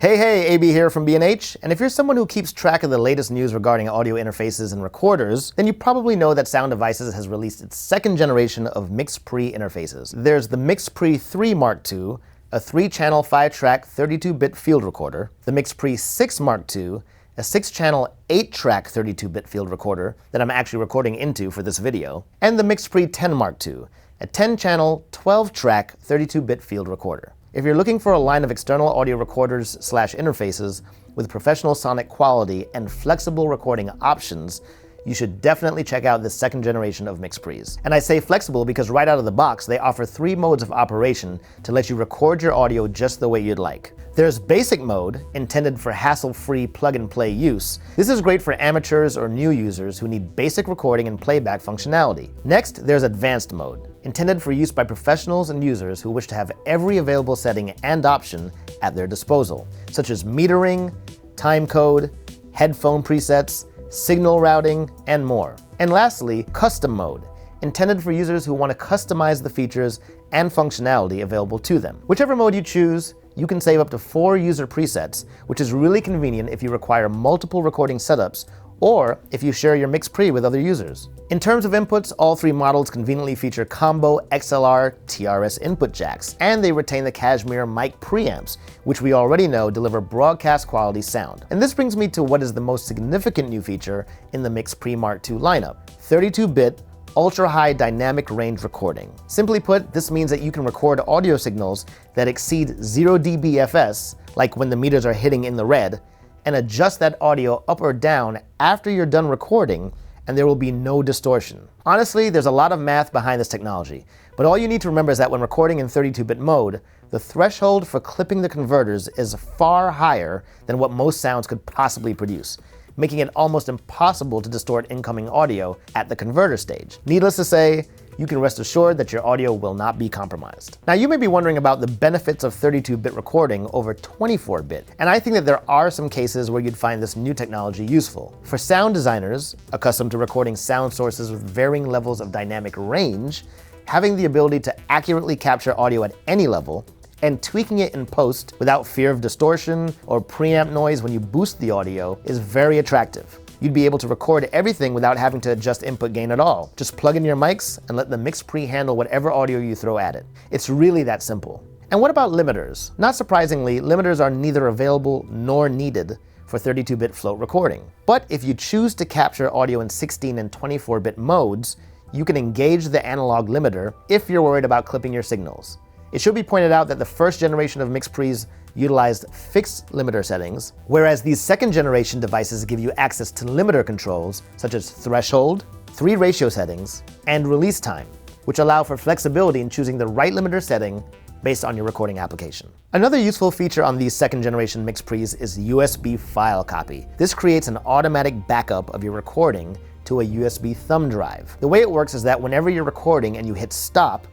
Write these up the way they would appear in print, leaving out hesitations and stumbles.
Hey, AB here from B&H, and if you're someone who keeps track of the latest news regarding audio interfaces and recorders, then you probably know that Sound Devices has released its second generation of MixPre interfaces. There's the MixPre 3 Mark II, a 3-channel 5-track 32-bit field recorder, the MixPre 6 Mark II, a 6-channel 8-track 32-bit field recorder that I'm actually recording into for this video, and the MixPre 10 Mark II, a 10-channel 12-track 32-bit field recorder. If you're looking for a line of external audio recorders/interfaces with professional sonic quality and flexible recording options, you should definitely check out this second generation of MixPres. And I say flexible because right out of the box, they offer 3 modes of operation to let you record your audio just the way you'd like. There's Basic Mode, intended for hassle-free plug-and-play use. This is great for amateurs or new users who need basic recording and playback functionality. Next, there's Advanced Mode, intended for use by professionals and users who wish to have every available setting and option at their disposal, such as metering, timecode, headphone presets, signal routing, and more. And lastly, Custom Mode, intended for users who want to customize the features and functionality available to them. Whichever mode you choose, you can save up to 4 user presets, which is really convenient if you require multiple recording setups or if you share your MixPre with other users. In terms of inputs, all 3 models conveniently feature combo XLR TRS input jacks, and they retain the Cashmere mic preamps, which we already know deliver broadcast quality sound. And this brings me to what is the most significant new feature in the MixPre Mark II lineup: 32-bit ultra-high dynamic range recording. Simply put, this means that you can record audio signals that exceed 0 dBFS, like when the meters are hitting in the red, and adjust that audio up or down after you're done recording, and there will be no distortion. Honestly, there's a lot of math behind this technology, but all you need to remember is that when recording in 32-bit mode, the threshold for clipping the converters is far higher than what most sounds could possibly produce, making it almost impossible to distort incoming audio at the converter stage. Needless to say, you can rest assured that your audio will not be compromised. Now, you may be wondering about the benefits of 32-bit recording over 24-bit, and I think that there are some cases where you'd find this new technology useful. For sound designers, accustomed to recording sound sources with varying levels of dynamic range, having the ability to accurately capture audio at any level and tweaking it in post without fear of distortion or preamp noise when you boost the audio is very attractive. You'd be able to record everything without having to adjust input gain at all. Just plug in your mics and let the MixPre handle whatever audio you throw at it. It's really that simple. And what about limiters? Not surprisingly, limiters are neither available nor needed for 32-bit float recording. But if you choose to capture audio in 16 and 24-bit modes, you can engage the analog limiter if you're worried about clipping your signals. It should be pointed out that the first generation of MixPres utilized fixed limiter settings, whereas these second generation devices give you access to limiter controls such as threshold, 3 ratio settings, and release time, which allow for flexibility in choosing the right limiter setting based on your recording application. Another useful feature on these second generation MixPres is USB file copy. This creates an automatic backup of your recording to a USB thumb drive. The way it works is that whenever you're recording and you hit stop,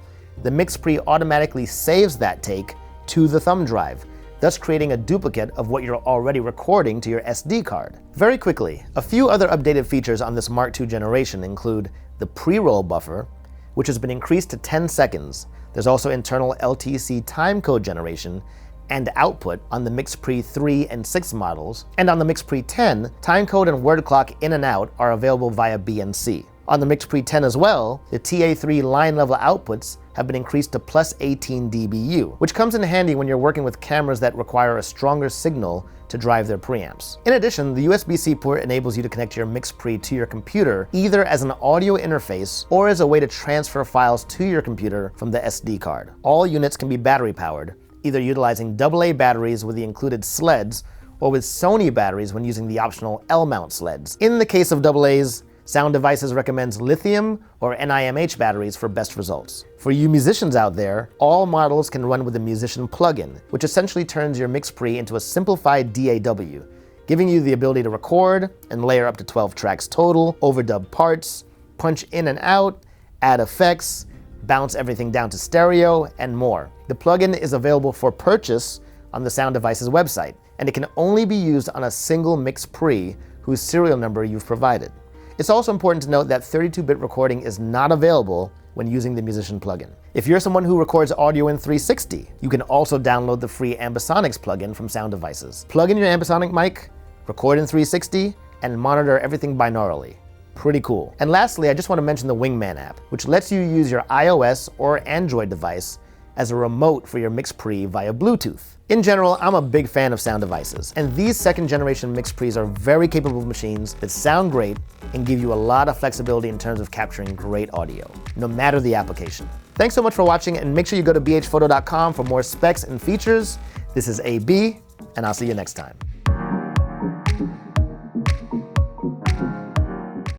the MixPre automatically saves that take to the thumb drive, thus creating a duplicate of what you're already recording to your SD card. Very quickly, a few other updated features on this Mark II generation include the pre-roll buffer, which has been increased to 10 seconds. There's also internal LTC timecode generation and output on the MixPre 3 and 6 models, and on the MixPre 10, timecode and word clock in and out are available via BNC. On the MixPre 10 as well, the TA3 line level outputs have been increased to plus 18 dBu, which comes in handy when you're working with cameras that require a stronger signal to drive their preamps. In addition, the USB-C port enables you to connect your MixPre to your computer either as an audio interface or as a way to transfer files to your computer from the SD card. All units can be battery powered, either utilizing AA batteries with the included sleds or with Sony batteries when using the optional L-mount sleds. In the case of AA's, Sound Devices recommends lithium or NIMH batteries for best results. For you musicians out there, all models can run with the Musician plugin, which essentially turns your MixPre into a simplified DAW, giving you the ability to record and layer up to 12 tracks total, overdub parts, punch in and out, add effects, bounce everything down to stereo, and more. The plugin is available for purchase on the Sound Devices website, and it can only be used on a single MixPre whose serial number you've provided. It's also important to note that 32-bit recording is not available when using the Musician plugin. If you're someone who records audio in 360, you can also download the free Ambisonics plugin from Sound Devices. Plug in your Ambisonic mic, record in 360, and monitor everything binaurally. Pretty cool. And lastly, I just want to mention the Wingman app, which lets you use your iOS or Android device as a remote for your MixPre via Bluetooth. In general, I'm a big fan of Sound Devices, and these second-generation MixPres are very capable machines that sound great and give you a lot of flexibility in terms of capturing great audio, no matter the application. Thanks so much for watching, and make sure you go to bhphoto.com for more specs and features. This is AB, and I'll see you next time.